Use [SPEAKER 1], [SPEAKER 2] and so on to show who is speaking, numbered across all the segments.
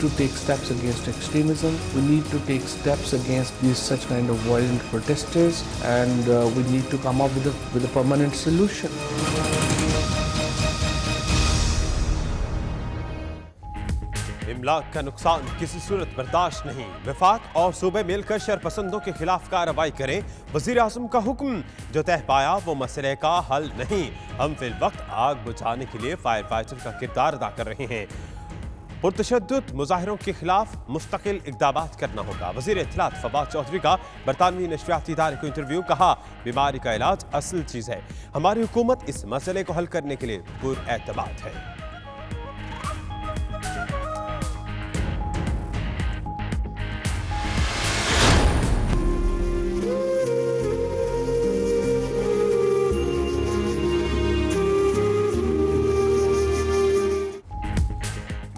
[SPEAKER 1] to take steps against extremism. We need to take steps against these such kind of violent protesters, and we need to come up with a permanent solution.
[SPEAKER 2] इमलाक का नुकसान किसी सूरत बर्दाश्त नहीं। वफाक और सूबे मिलकर शरपसंदों के खिलाफ कार्रवाई करें। वजीर आज़म का हुक्म, जो तय पाया वो मसले का हल नहीं। हम फिल वक्त आग बुझाने के लिए फायर फाइटर का किरदार अदा कर रहे हैं। पुरतशद्दुद मुजाहिरों के खिलाफ मुस्तकिल इक़दामात करना होगा। वज़ीर इत्तलात फवाद चौधरी का बरतानवी नशरियाती इदारे को इंटरव्यू। कहा, बीमारी का इलाज असल चीज़ है। हमारी हुकूमत इस मसले को हल करने के लिए पुरएतमाद है।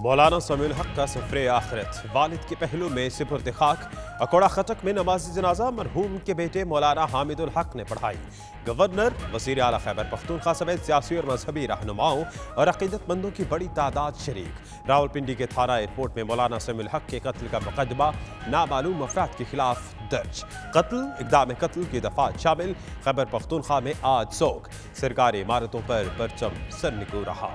[SPEAKER 2] मौलाना समीउल हक का सफरे आखिरत। वालिद के पहलू में सिपुर्द खाक। अकोड़ा खटक में नमाज़ जनाजा मरहूम के बेटे मौलाना हामिदुल हक ने पढ़ाई। गवर्नर, वज़ीर आला खैबर पख्तूनख्वा समेत सियासी और मजहबी रहनुमाओं और अक़ीदतमंदों की बड़ी तादाद शरीक। रावलपिंडी के थाना एयरपोर्ट में मौलाना समीउल हक के कत्ल का मुकदमा नामालूम अफराद के खिलाफ दर्ज। कत्ल, इक़दाम कत्ल की दफात शामिल। खैबर पख्तूनख्वा में आज सोग। सरकारी इमारतों पर परचम सरनिगू रहा।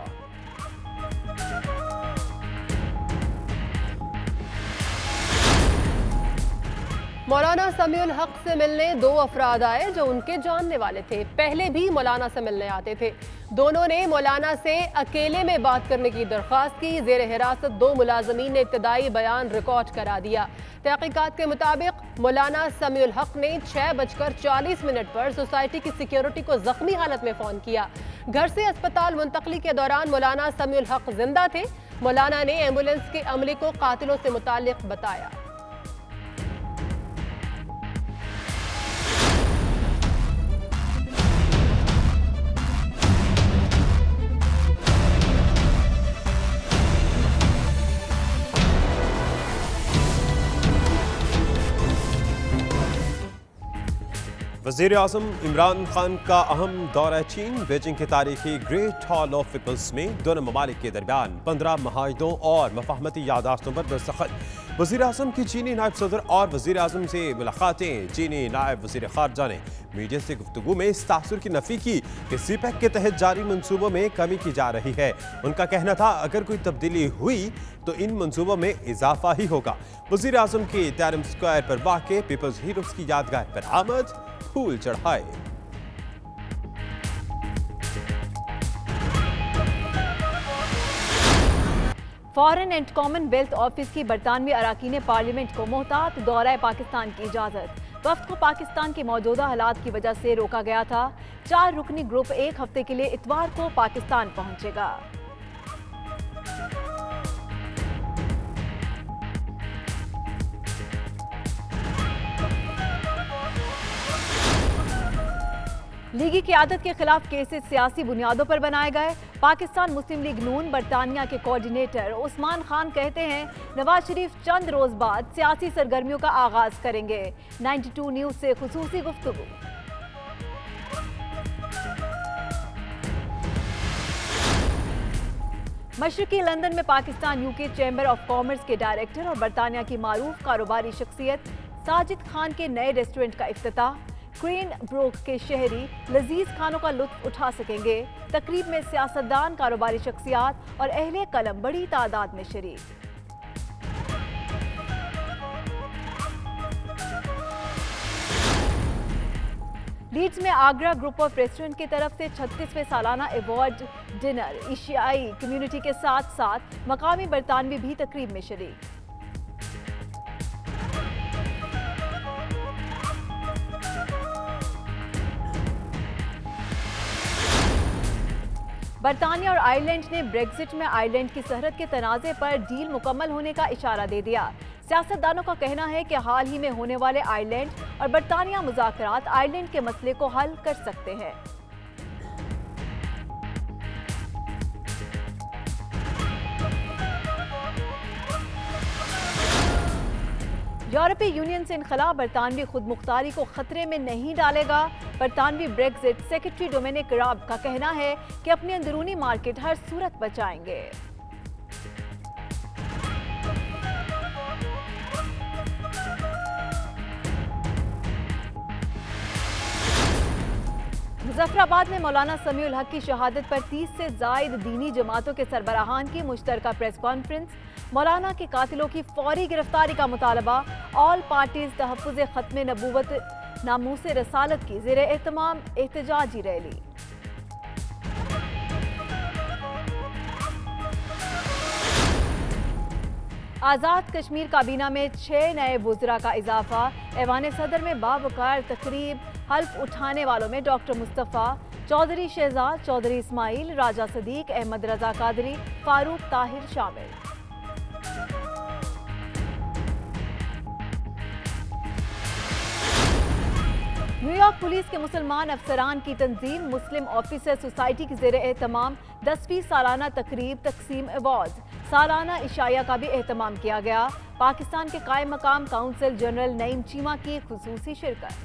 [SPEAKER 3] मौलाना समीउल हक से मिलने दो अफराद आए जो उनके जानने वाले थे। पहले भी मौलाना से मिलने आते थे। दोनों ने मौलाना से अकेले में बात करने की दरख्वास्त की। जेर हिरासत दो मुलाजमीन ने इब्तदाई बयान रिकॉर्ड करा दिया। तहकीकात के मुताबिक मौलाना समीउल हक ने 6:40 पर सोसाइटी की सिक्योरिटी को जख्मी हालत में फोन किया। घर से अस्पताल मुंतकली के दौरान मौलाना समीउल हक जिंदा थे। मौलाना ने एम्बुलेंस के अमले को कातिलों से मुताल्लिक बताया।
[SPEAKER 2] वज़ीर आज़म इमरान खान का अहम दौरा चीन। बीजिंग के तारीखी ग्रेट हॉल ऑफ पीपल्स में दोनों ममालिक के दरमियान 15 मुआहिदों और मफाहमती यादाश्तों पर दस्तखत। वज़ीर आज़म की चीनी नायब सदर और वज़ीर आज़म से मुलाकातें। चीनी नायब वज़ीर ख़ारजा ने मीडिया से गुफ्तगू में इस तासुर की नफ़ी की कि सीपैक के तहत जारी मंसूबों में कमी की जा रही है। उनका कहना था, अगर कोई तब्दीली हुई तो इन मंसूबों में इजाफा ही होगा। वज़ीर आज़म की टाइम स्क्वायर पर वाक़े पीपल्स हीरोज़ की यादगार पर आमद, फूल चढ़ाए।
[SPEAKER 4] फॉरेन एंड कॉमनवेल्थ ऑफिस की बरतानवी अराकीन पार्लियामेंट को मोहतात दौरा पाकिस्तान की इजाज़त। वफ्द को पाकिस्तान के मौजूदा हालात की वजह से रोका गया था। 4 रुकनी ग्रुप एक हफ्ते के लिए इतवार को पाकिस्तान पहुंचेगा। लीगी क़यादत के खिलाफ केसेस सियासी बुनियादों पर बनाए गए। पाकिस्तान मुस्लिम लीग नून बरतानिया के कोऑर्डिनेटर उस्मान खान कहते हैं, नवाज शरीफ चंद रोज बाद सियासी सरगर्मियों का आगाज करेंगे। 92 न्यूज से खुसूसी गुफ्तगू। मशरकी लंदन में Pakistan UK chamber of commerce के डायरेक्टर और बरतानिया की मारूफ कारोबारी शख्सियत साजिद खान के नए रेस्टोरेंट का इफ्तिताह। क्वीन ब्रोक के शहरी लजीज खानों का लुत्फ उठा सकेंगे। तकरीब में सियासतदान, कारोबारी शख्सियात और अहले कलम बड़ी तादाद में शरीक। लीड्स में आगरा ग्रुप ऑफ रेस्टोरेंट की तरफ से 36वें सालाना अवार्ड डिनर। एशियाई कम्युनिटी के साथ साथ मकामी बरतानवी भी तकरीब में शरीक। बरतानिया और आयरलैंड ने ब्रेक्जिट में आयरलैंड की सरहद के तनाज़े पर डील मुकम्मल होने का इशारा दे दिया। सियासतदानों का कहना है कि हाल ही में होने वाले आयरलैंड और बरतानिया मुज़ाकरात आयरलैंड के मसले को हल कर सकते हैं। यूरोपीय यूनियन से इनखला बरतानवी खुदमुख्तारी को खतरे में नहीं डालेगा। बरतानवी ब्रेक्जिट सेक्रेटरी डोमिनिक राब का कहना है कि अपनी अंदरूनी मार्केट हर सूरत बचाएंगे। मुजफ्फराबाद में मौलाना समीउल हक की शहादत पर 30 से जायद दीनी जमातों के सरबराहान की मुश्तरका प्रेस कॉन्फ्रेंस। मौलाना के कातिलों की फौरी गिरफ्तारी का मुतालबा। ऑल पार्टीज तहफ़्फ़ुज़ ख़त्म नबूवत नामूस रसालत की ज़ेर एहतमाम एहतजाजी रैली। आज़ाद कश्मीर काबीना में 6 नए वुज़रा का इजाफा। ऐवान सदर में बावकार तकरीब हल्फ उठाने वालों में डॉक्टर मुस्तफ़ा, चौधरी शहजाद, चौधरी इस्माइल, राजा सदीक, अहमद रजा कादरी, फारूक ताहिर शामिल। न्यूयॉर्क पुलिस के मुसलमान अफसरान की तंजीम मुस्लिम ऑफिसर सोसाइटी की ज़ेर एहतमाम 10वीं सालाना तकरीब तकसीम अवार्ड। सालाना इशाया का भी एहतमाम किया गया। पाकिस्तान के कायम मकाम काउंसिल जनरल नईम चीमा की खुसूसी शिरकत।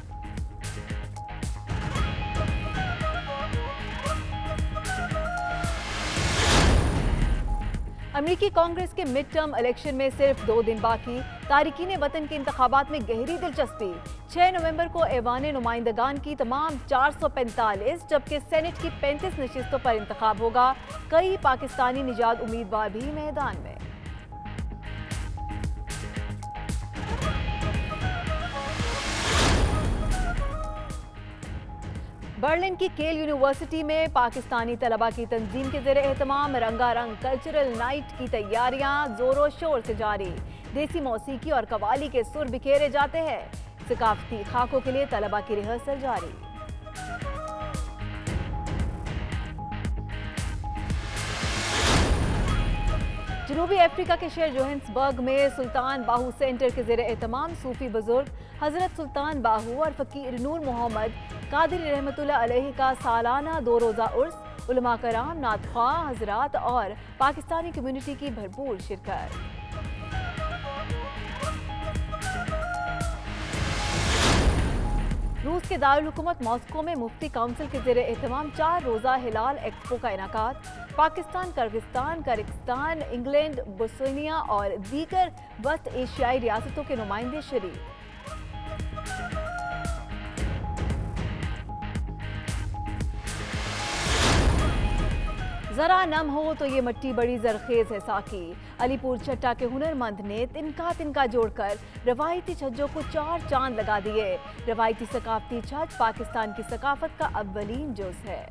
[SPEAKER 4] अमेरिकी कांग्रेस के मिड टर्म इलेक्शन में सिर्फ 2 दिन बाकी। तारिकीन वतन के इंतखाबात में गहरी दिलचस्पी। 6 नवंबर को ऐवान नुमाइंदगान की तमाम 445 जबकि सेनेट की 35 नशिस्तों पर इंतखाब होगा। कई पाकिस्तानी निजात उम्मीदवार भी मैदान में। बर्लिन की केल यूनिवर्सिटी में पाकिस्तानी तलबा की तंजीम के ज़ेर एहतमाम रंगारंग कल्चरल नाइट की तैयारियां जोरों शोर से जारी। देसी मौसीकी और कवाली के सुर बिखेरे जाते हैं। सकाफती खाकों के लिए तलबा की रिहर्सल जारी। जनूबी अफ्रीका के शहर जोहान्सबर्ग में सुल्तान बाहू सेंटर के ज़ेर एहतमाम सूफी बुजुर्ग हज़रत सुल्तान बाहू और फ़कीर नूर मोहम्मद कादरी रहमतुल्लाह अलैहि का सालाना 2 रोज़ा उर्स। उलमा कराम, नात ख्वाह हज़रात और पाकिस्तानी कम्युनिटी की भरपूर शिरकत। रूस के दारुल हुकूमत मॉस्को में मुफ्ती काउंसिल के ज़ेर एहतमाम 4 रोज़ा हिलाल एक्सपो का इनाकात। Pakistan, Kyrgyzstan, Kazakhstan, England, Bosnia और दीगर वस्त एशियाई रियासतों के नुमाइंदे शरीक। जरा नम हो तो ये मट्टी बड़ी जरखेज है साकी। अलीपुर चट्टा के हुनरमंद ने तिनका तिनका जोड़कर रवायती छज्जों को 4 चांद लगा दिए। रवायती सकाफती छज पाकिस्तान की सकाफत का अव्वलीन जुज़ है।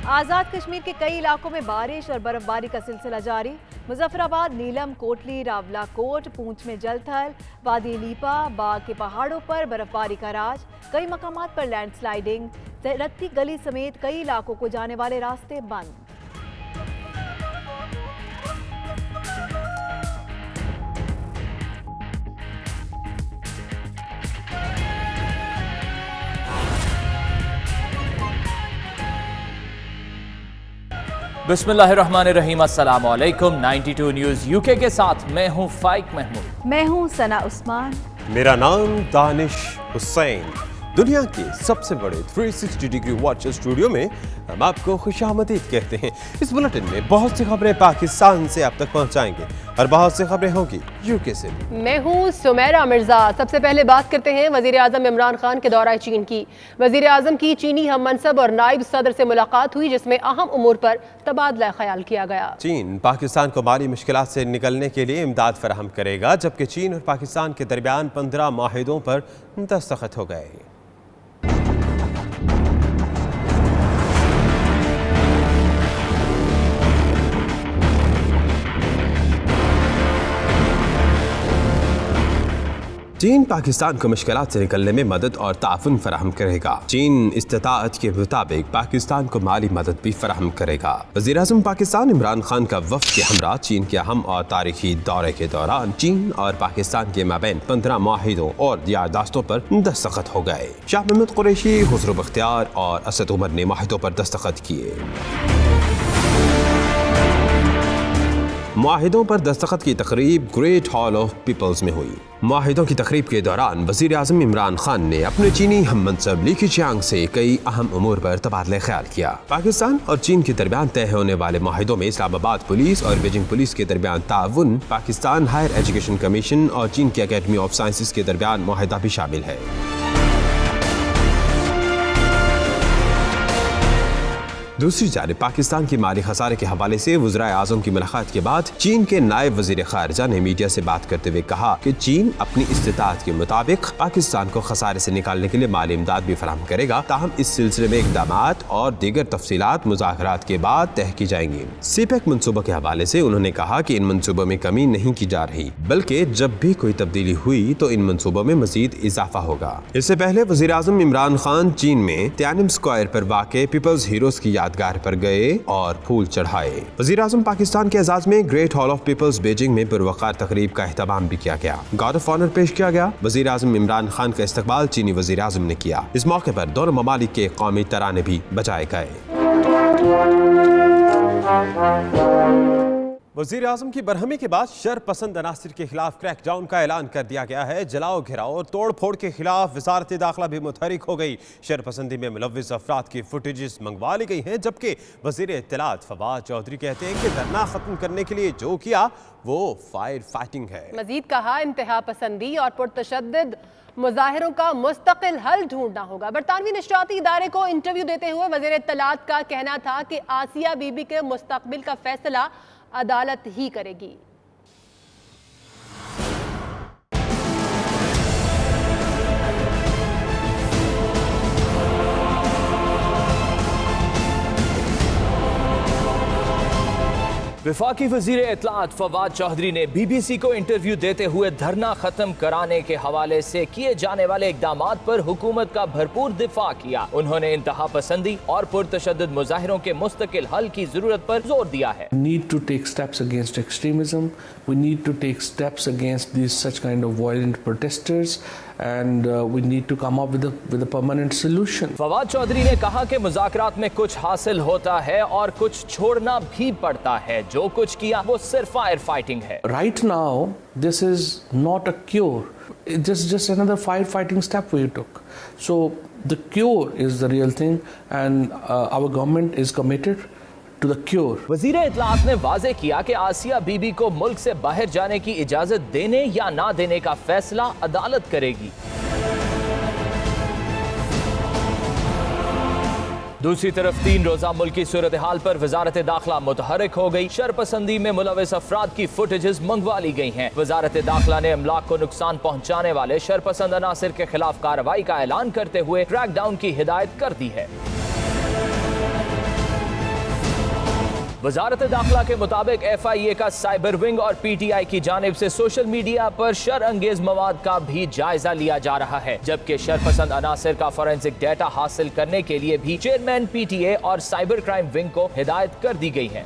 [SPEAKER 4] आज़ाद कश्मीर के कई इलाकों में बारिश और बर्फबारी का सिलसिला जारी। मुजफ्फराबाद, नीलम, कोटली, रावलाकोट, पूंछ में जलथल, वादी लीपा, बाग के पहाड़ों पर बर्फबारी का राज। कई मकामात पर लैंडस्लाइडिंग। रत्ती गली समेत कई इलाकों को जाने वाले रास्ते बंद।
[SPEAKER 5] बिस्मिल्लाहिर्रहमानिर्रहीम, अस्सलाम वालेकुम। 92 न्यूज़ यूके के साथ मैं हूं फाइक महमूद।
[SPEAKER 4] मैं हूं सना उस्मान।
[SPEAKER 2] मेरा नाम दानिश हुसैन। दुनिया के सबसे बड़े 360 डिग्री वॉच स्टूडियो में हम आपको खुशामदीद कहते हैं। इस बुलेटिन में बहुत सी खबरें पाकिस्तान से आप तक पहुंचाएंगे और बहुत सी खबरें होंगी यूके से।
[SPEAKER 3] मैं हूं सुमेरा मिर्जा। सबसे पहले बात करते हैं वजीर आजम इमरान खान के दौरा चीन की। वजीर आजम की चीनी हम मनसब और नायब सदर से मुलाकात हुई, जिसमें अहम उमूर पर तबादला ख्याल किया गया।
[SPEAKER 2] चीन पाकिस्तान को माली मुश्किलात से निकलने के लिए इमदाद फराहम करेगा, जबकि चीन और पाकिस्तान के दरमियान 15 माहिदों पर दस्तखत हो गए। चीन पाकिस्तान को मुश्किलात से निकलने में मदद और ताउन फराहम करेगा। चीन इस्तिताअत के मुताबिक पाकिस्तान को माली मदद भी फराहम करेगा। वज़ीर-ए-आज़म पाकिस्तान इमरान खान का वफ़द के हमरा चीन के अहम और तारीखी दौरे के दौरान चीन और पाकिस्तान के माबैन 15 माहिदों और यारदाश्तों पर दस्तखत हो गए। शाह महमूद कुरैशी, खुसरो बख्तियार और असद उमर ने माहिदों पर दस्तखत किए। मुआहिदों पर दस्तखत की तकरीब ग्रेट हॉल ऑफ पीपल्स में हुई। मुआहिदों की तकरीब के दौरान वज़ीर आज़म इमरान खान ने अपने चीनी हम मनसब ली कीचियांग से कई अहम उमूर पर तबादला ख्याल किया। पाकिस्तान और चीन के दरमियान तय होने वाले मुआहिदों में इस्लामाबाद पुलिस और बीजिंग पुलिस के दरमियान ताउन, पाकिस्तान हायर एजुकेशन कमीशन और चीन की अकेडमी ऑफ साइंसेज के दरमियान मुआहिदा भी शामिल है। दूसरी जानिब पाकिस्तान की माली खसारे के हवाले से वज़ीर आज़म की मुलाकात के बाद चीन के नायब वज़ीर खारिजा ने मीडिया से बात करते हुए कहा कि चीन अपनी इस्तिताअत के मुताबिक पाकिस्तान को खसारे से निकालने के लिए माली इमदाद भी फराहम करेगा। ताहम इस सिलसिले में इक़दामात और दीगर तफसीलात मुज़ाकरात के बाद तय की जाएंगी। सीपेक मनसूबों के हवाले से उन्होंने कहा कि इन मनसूबों में कमी नहीं की जा रही, बल्कि जब भी कोई तब्दीली हुई तो इन मनसूबों में मजीद इजाफा होगा। इससे पहले वज़ीर आज़म इमरान खान चीन में तियानम स्क्वायर पर वाक़े पीपल्स हीरोज की यादगार पर गए और फूल चढ़ाए। वज़ीर आज़म पाकिस्तान के एजाज में Great Hall of Peoples Beijing में पुरवकार तकरीब का एहतमाम भी किया गया। गार्ड ऑफ ऑनर पेश किया गया। वज़ीर आज़म इमरान खान का इस्तकबाल चीनी वज़ीर आज़म ने किया। इस मौके पर दोनों ममालिक के कौमी तराने भी बजाए गए। वज़ीर आज़म की बरहमी के बाद शरपसंद अनासिर के खिलाफ क्रैकडाउन का ऐलान कर दिया गया है। जलाओ, घिराओ और तोड़ फोड़ के खिलाफ वज़ारत दाखिला भी मुतहरिक हो गई। शरपसंदी में मुलव्विस अफराद की फुटेजेस मंगवा ली गई हैं, जबकि वज़ीर इत्तलात फवाद चौधरी कहते हैं कि धरना ख़त्म करने के लिए जो किया वो फायर फाइटिंग है।
[SPEAKER 3] मजीद कहा, इंतहा पसंदी और पुरतशद्दुद मुजाहिरों का मुस्तकिल हल ढूंढना होगा। बरतानवी नशरियाती इदारे को इंटरव्यू देते हुए वज़ीर इत्तलात का कहना था कि आसिया बीबी के मुस्तकबिल का फैसला अदालत ही करेगी।
[SPEAKER 5] वफाकी वज़ीर इत्तलात फवाद चौधरी ने BBC को इंटरव्यू देते हुए धरना खत्म कराने के हवाले से किए जाने वाले इक़दामात पर हुकूमत का भरपूर दिफा किया। उन्होंने इंतहा पसंदी और पुरतशद्दुद मुजाहिरों के मुस्तकिल हल की जरूरत पर जोर दिया है।
[SPEAKER 1] Need to take steps against extremism. We need to take steps against these such kind of violent protesters, and we need to come up with a permanent solution.
[SPEAKER 5] Fawad Chaudhary ने कहा कि मुज़ाकरात में कुछ हासिल होता है और कुछ छोड़ना भी पड़ता है। जो कुछ किया वो सिर्फ फायर फाइटिंग है।
[SPEAKER 1] Right now, this is not a cure. It's just another firefighting step we took. So the cure is the real thing, and our government is committed to the cure.
[SPEAKER 5] वज़ीर इत्तलात ने वाज़े किया कि आसिया बीबी को मुल्क से बाहर जाने की इजाजत देने या ना देने का फैसला अदालत करेगी। दूसरी तरफ 3 रोज़ा मुल्की सूरत हाल पर वजारत दाखिला मुतहरिक हो गई। शरपसंदी में मुलव्विस अफराद की फुटेजेस मंगवा ली गई हैं। वजारत दाखिला ने अमलाक को नुकसान पहुंचाने वाले शरपसंद अनासिर के खिलाफ कार्रवाई का ऐलान करते हुए क्रैकडाउन की हिदायत कर दी है। वजारत दाखिला के मुताबिक FIA का साइबर विंग और PTI की जानिब से सोशल मीडिया पर शर अंगेज मवाद का भी जायजा लिया जा रहा है, जबकि शरपसंद अनासिर का फॉरेंसिक डेटा हासिल करने के लिए भी चेयरमैन PTA और साइबर क्राइम विंग को हिदायत कर दी गई है।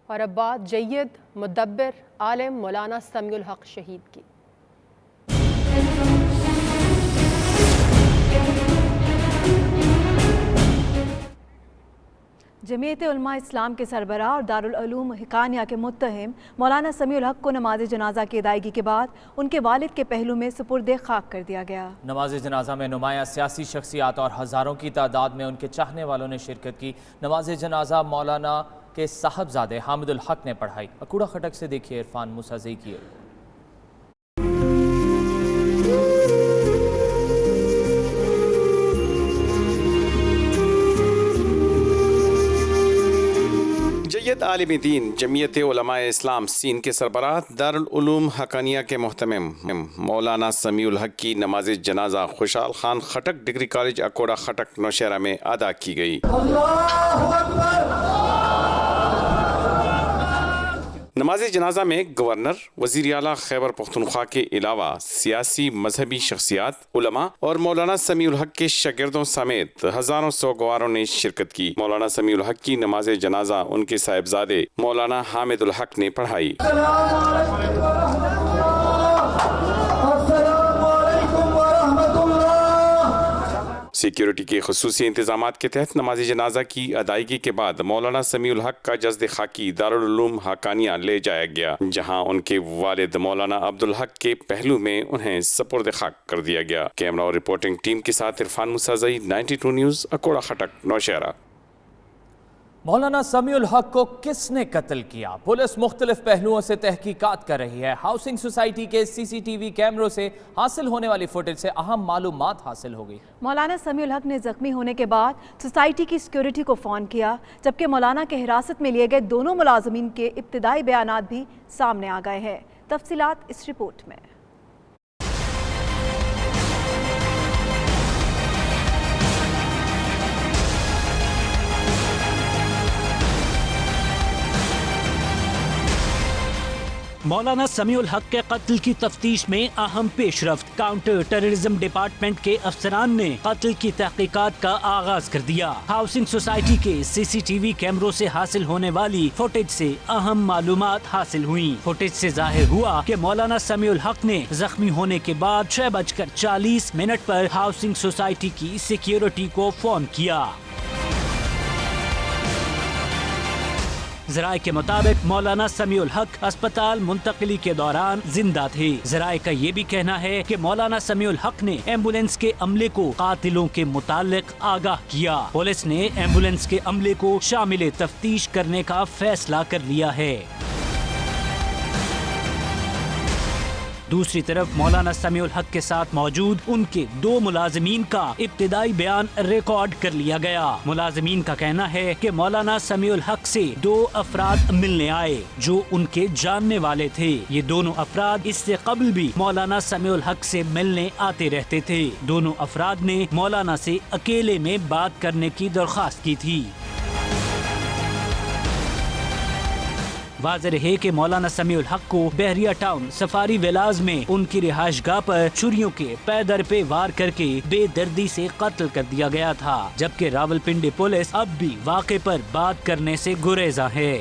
[SPEAKER 3] और अब बात जय्यद मुदब्बिर आलिम मौलाना समीउल हक शहीद की।
[SPEAKER 4] जमीयत उलमा इस्लाम के सरबराह और दारुल उलूम हिकानिया के मुत्तहिम मौलाना समीउल हक को नमाज जनाजा की अदायगी के बाद उनके वालिद के पहलू में सुपुर्द खाक कर दिया गया। नमाज जनाजा में नुमाया सियासी शख्सियात और हज़ारों की तादाद में उनके चाहने वालों ने शिरकत की। नमाज जनाजा मौलाना के साहबजादे हामिदुल हक ने पढ़ाई। अकूड़ा खटक से देखिए इरफान मूसाज़ई की।
[SPEAKER 6] जय्यद आलिम दीन जमीयत उलमा इस्लाम सीन के सरबराह दारुल उलूम हकानिया के मोहतमिम मौलाना समीउल हक की नमाज जनाजा खुशहाल खान खटक डिग्री कॉलेज अकोड़ा खटक नौशहरा में अदा की गई। नमाज जनाजा में गवर्नर, वज़ीर आला खैबर पख्तूनख्वा के अलावा सियासी मजहबी शख्सियात, उलमा और मौलाना समीउल हक के शागिर्दों समेत हज़ारों सोगवारों ने शिरकत की। मौलाना समीउल हक की नमाज जनाजा उनके साहिबजादे मौलाना हामिदुल हक ने पढ़ाई। सिक्योरिटी के खुसूसी इंतजामात के तहत नमाज जनाजा की अदायगी के बाद मौलाना समीउल हक का जस्द खाकी दारुल उलूम हाकानिया ले जाया गया, जहाँ उनके वालिद मौलाना अब्दुल हक के पहलू में उन्हें सपुर्द खाक कर दिया गया। कैमरा और रिपोर्टिंग टीम के साथ इरफान मुसाज़ई, 92 न्यूज़, अकोड़ा खटक, नौशहरा।
[SPEAKER 5] मौलाना समीउल हक को किसने कत्ल किया? पुलिस मुख्तलिफ पहलुओं से तहकीकात कर रही है। हाउसिंग सोसाइटी के CCTV कैमरों से हासिल होने वाली फुटेज से अहम मालूमात हासिल हो गई।
[SPEAKER 4] मौलाना समीउल हक ने जख्मी होने के बाद सोसाइटी की सिक्योरिटी को फ़ोन किया, जबकि मौलाना के हिरासत में लिए गए दोनों मुलाजमीन के इब्तिदाई बयानात भी सामने आ गए हैं। तफसीलात इस रिपोर्ट में।
[SPEAKER 7] मौलाना समीउल हक के कत्ल की तफ्तीश में अहम पेशरफ्त। काउंटर टेररिज्म डिपार्टमेंट के अफसरान ने कत्ल की तहकीकात का आगाज कर दिया। हाउसिंग सोसाइटी के CCTV कैमरों से हासिल होने वाली फुटेज से अहम मालूमात हासिल हुई। फुटेज से जाहिर हुआ कि मौलाना समीउल हक ने जख्मी होने के बाद 6:40 पर हाउसिंग सोसाइटी की सिक्योरिटी को फोन किया। ज़राए के मुताबिक मौलाना समीउल हक अस्पताल मुंतकिली के दौरान जिंदा थे। ज़राए का ये भी कहना है कि मौलाना समीउल हक ने एम्बुलेंस के अमले को कातिलों के मुतालिक आगाह किया। पुलिस ने एम्बुलेंस के अमले को शामिल तफ्तीश करने का फैसला कर लिया है। दूसरी तरफ मौलाना समीउल हक के साथ मौजूद उनके 2 मुलाजमीन का इब्तिदाई बयान रिकॉर्ड कर लिया गया। मुलाजमीन का कहना है कि मौलाना समीउल हक से 2 अफराद मिलने आए जो उनके जानने वाले थे। ये दोनों अफराद इससे कबल भी मौलाना समीउल हक से मिलने आते रहते थे। दोनों अफराद ने मौलाना से अकेले में बात करने की दरख्वास्त की थी। वाज़ेह रहे कि मौलाना समीउल हक को बहरिया टाउन सफारी विलाज में उनकी रिहाइशगाह पर छुरियों के पे दर पे वार करके बेदर्दी से कत्ल कर दिया गया था, जबकि रावलपिंडी पुलिस अब भी वाक़े पर बात करने से गुरेज़ा है।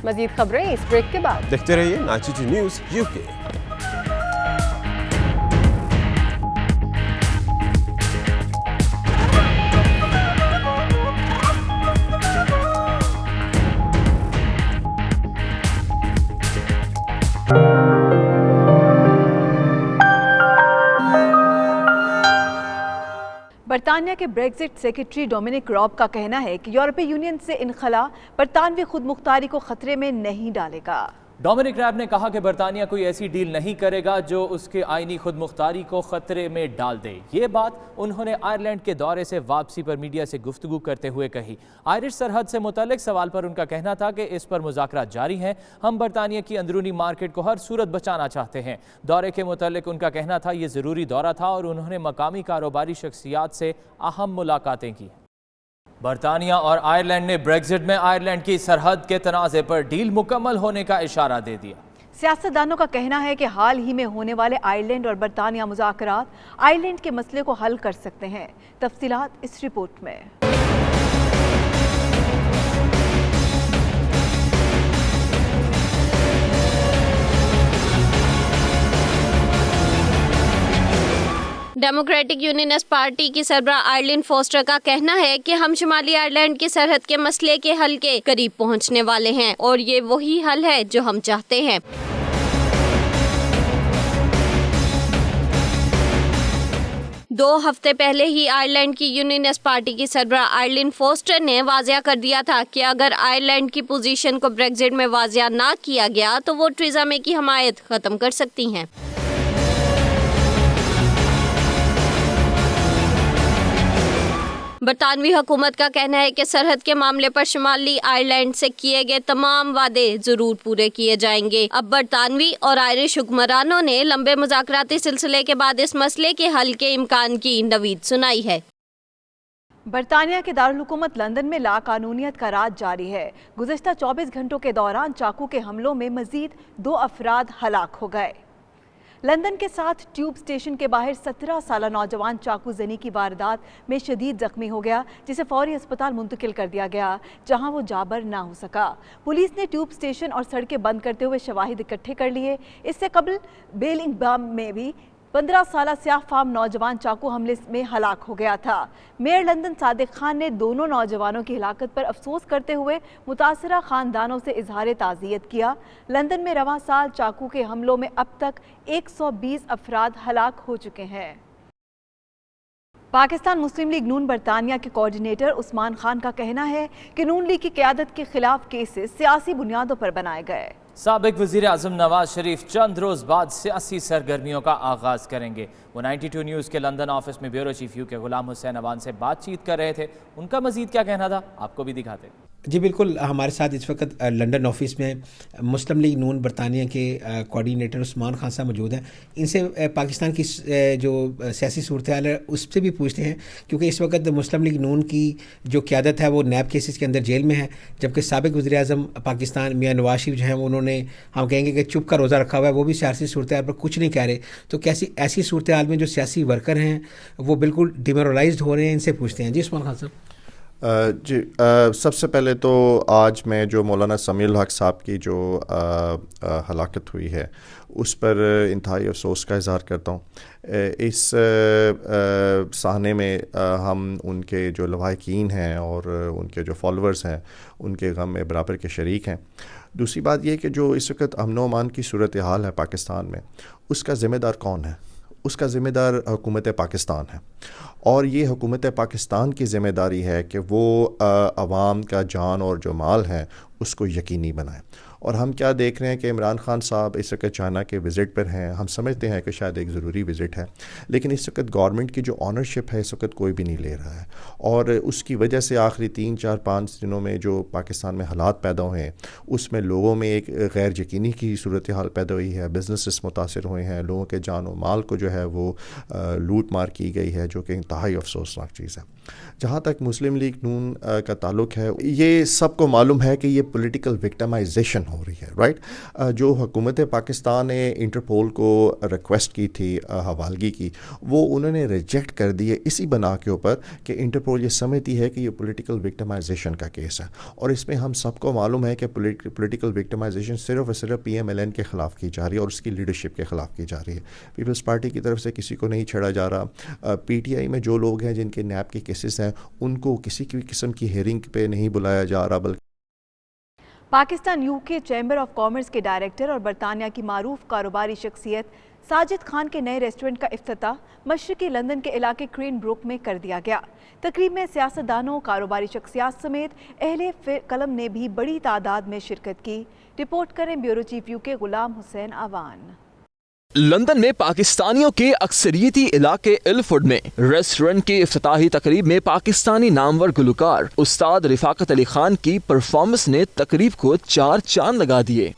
[SPEAKER 3] मज़ीद खबरें इस ब्रेक के बाद।
[SPEAKER 2] देखते रहिए 92 न्यूज़ UK।
[SPEAKER 4] बरतानिया के ब्रेक्जिट सेक्रेटरी डोमिनिक रॉब का कहना है कि यूरोपीय यूनियन से इनखला बरतानवी खुद मुख्तारी को खतरे में नहीं डालेगा।
[SPEAKER 5] डोमिनिक रैब ने कहा कि बरतानिया कोई ऐसी डील नहीं करेगा जो उसके आईनी खुद मुख्तारी को खतरे में डाल दे। ये बात उन्होंने आयरलैंड के दौरे से वापसी पर मीडिया से गुफ्तगू करते हुए कही। आयरिश सरहद से मुतल्लिक सवाल पर उनका कहना था कि इस पर मुज़ाकरात जारी हैं। हम बरतानिया की अंदरूनी मार्केट को हर सूरत बचाना चाहते हैं। दौरे के मुतल्लिक उनका कहना था ये ज़रूरी दौरा था और उन्होंने मकामी कारोबारी शख्सियात से अहम मुलाकातें की। बरतानिया और आयरलैंड ने ब्रेक्जिट में आयरलैंड की सरहद के तनाज़े पर डील मुकम्मल होने का इशारा दे दिया।
[SPEAKER 4] सियासतदानों का कहना है कि हाल ही में होने वाले आयरलैंड और बरतानिया मुज़ाकरात आयरलैंड के मसले को हल कर सकते हैं। तफसीलात इस रिपोर्ट में।
[SPEAKER 8] डेमोक्रेटिक यूनियनिस्ट पार्टी की सरबरा आर्लिन फोस्टर का कहना है कि हम शुमाली आयरलैंड की सरहद के मसले के हल के करीब पहुंचने वाले हैं और ये वही हल है जो हम चाहते हैं। दो हफ्ते पहले ही आयरलैंड की यूनियनिस्ट पार्टी की सरबरा आर्लिन फोस्टर ने वाज़िया कर दिया था कि अगर आयरलैंड की पोजीशन को ब्रेक्जिट में वाज़िया ना किया गया तो वो थेरेसा मे की हमायत खत्म कर सकती हैं। बरतानवी हुकूमत का कहना है कि सरहद के मामले पर शुमाली आयरलैंड से किए गए तमाम वादे जरूर पूरे किए जाएंगे। अब बरतानवी और आयरिश हुक्मरानों ने लंबे मुज़ाकराती सिलसिले के बाद इस मसले के हल के इम्कान की नवीद सुनाई है।
[SPEAKER 4] बरतानिया के दारुल हुकूमत लंदन में लाकानूनियत का राज जारी है। गुज़श्ता 24 घंटों के दौरान चाकू के हमलों में मजीद 2 अफराद हलाक हो गए। लंदन के साथ ट्यूब स्टेशन के बाहर 17 साला नौजवान चाकू जनी की वारदात में शदीद जख्मी हो गया, जिसे फौरी अस्पताल मुंतकिल कर दिया गया, जहां वो जाबर ना हो सका। पुलिस ने ट्यूब स्टेशन और सड़कें बंद करते हुए शवाहिद इकट्ठे कर लिए। इससे कबल बेलिंगहम में भी 15 साला स्याह फाम नौजवान चाकू हमले में हलाक हो गया था। मेयर लंदन सादिक खान ने दोनों नौजवानों की हिलाकत पर अफसोस करते हुए मुतासरा खानदानों से इजहार ताज़ियत किया। लंदन में रवां साल चाकू के हमलों में अब तक 120 अफराद हलाक हो चुके हैं। पाकिस्तान मुस्लिम लीग नून बरतानिया के कोऑर्डिनेटर उस्मान खान का कहना है कि नून लीग की क़यादत के खिलाफ केसेस सियासी बुनियादों पर बनाए गए।
[SPEAKER 5] साबिक वज़ीर आज़म नवाज शरीफ चंद रोज़ बाद सियासी सरगर्मियों का आगाज़ करेंगे। वो 92 न्यूज़ के लंदन ऑफिस में bureau chief UK Ghulam Hussain Awan से बातचीत कर रहे थे। उनका मज़ीद क्या कहना था, आपको भी दिखाते।
[SPEAKER 9] जी बिल्कुल, हमारे साथ इस वक्त लंदन ऑफिस में मुस्लिम लीग नून बरतानिया के कोऑर्डिनेटर उस्मान खान साहब मौजूद हैं। इनसे पाकिस्तान की जो सियासी सूरत हाल है उससे भी पूछते हैं, क्योंकि इस वक्त मुस्लिम लीग नून की जो क़यादत है वो नैब केसेस के अंदर जेल में है, जबकि साबिक वज़ीर आज़म पाकिस्तान मियाँ नवाज शरीफ जो हैं उन्होंने हम कहेंगे कि चुप का रोज़ा रखा हुआ है, वो भी सियासी सूरत हाल पर कुछ नहीं कह रहे। तो कैसी ऐसी सूरत हाल में जो सियासी वर्कर हैं वो बिल्कुल डिमोरलाइज्ड हो रहे हैं, इनसे पूछते हैं। जी उस्मान खान साहब।
[SPEAKER 10] जी सबसे पहले तो आज मैं जो मौलाना समीउल हक साहब की जो हलाकत हुई है उस पर इंतहाई अफसोस का इज़हार करता हूँ। इस साहने में हम उनके जो लवाहिकीन हैं और उनके जो फॉलोअर्स हैं उनके गम में बराबर के शरीक हैं। दूसरी बात यह कि जो इस वक्त अमन व अमान की सूरत हाल है पाकिस्तान में, उसका ज़िम्मेदार कौन है? उसका ज़िम्मेदार हुकूमत पाकिस्तान है, और ये हुकूमत पाकिस्तान की ज़िम्मेदारी है कि वो आवाम का जान और जो माल है उसको यकीनी बनाए। और हम क्या देख रहे हैं कि इमरान खान साहब इस वक्त चाइना के विज़िट पर हैं। हम समझते हैं कि शायद एक ज़रूरी विज़िट है, लेकिन इस वक्त गवर्नमेंट की जो ऑनरशिप है इस वक्त कोई भी नहीं ले रहा है, और उसकी वजह से आखिरी 3, 4, 5 दिनों में जो पाकिस्तान में हालात पैदा हुए हैं उसमें लोगों में एक गैर यकीनी की सूरत हाल पैदा हुई है। बिजनेसेस मुतासर हुए हैं, लोगों के जान और माल को जो है वो लूट मार की गई है, जो कि इंतहाई अफसोसनाक चीज़ है। जहाँ तक मुस्लिम लीग नून का ताल्लुक़ है, ये सबको मालूम है कि ये पॉलिटिकल विक्टिमाइजेशन हो रही है, राइट। जो हुकूमत पाकिस्तान ने इंटरपोल को रिक्वेस्ट की थी हवालगी की, वो उन्होंने रिजेक्ट कर दी है इसी बना के ऊपर कि इंटरपोल ये समझती है कि ये पॉलिटिकल विक्टिमाइजेशन का केस है। और इसमें हम सबको मालूम है कि पॉलिटिकल विक्टिमाइजेशन सिर्फ और सिर्फ PMLN के ख़िलाफ़ की जा रही है और उसकी लीडरशिप के ख़िलाफ़ की जा रही है। पीपल्स पार्टी की तरफ से किसी को नहीं छेड़ा जा रहा। PTI में जो लोग हैं जिनके नैब के केसेस हैं उनको किसी भी किस्म की हेयरिंग पे नहीं बुलाया जा रहा। बल्कि
[SPEAKER 4] Pakistan UK chamber of commerce के डायरेक्टर और बरतानिया की मारूफ कारोबारी शख्सियत साजिद खान के नए रेस्टोरेंट का इफ्तिताह मशरकी लंदन के इलाके क्रेन ब्रुक में कर दिया गया। तकरीब में सियासतदानों, कारोबारी शख्सियात समेत अहले कलम ने भी बड़ी तादाद में शिरकत की। रिपोर्ट करें bureau chief UK Ghulam Hussain Awan.
[SPEAKER 11] London में पाकिस्तानियों के अक्सरियती इलाके इलफुड में रेस्टोरेंट की इफ्तिताही तकरीब में पाकिस्तानी नामवर गुलकार उस्ताद रिफाकत अली खान की परफॉर्मेंस ने तकरीब को 4 चांद लगा दिए।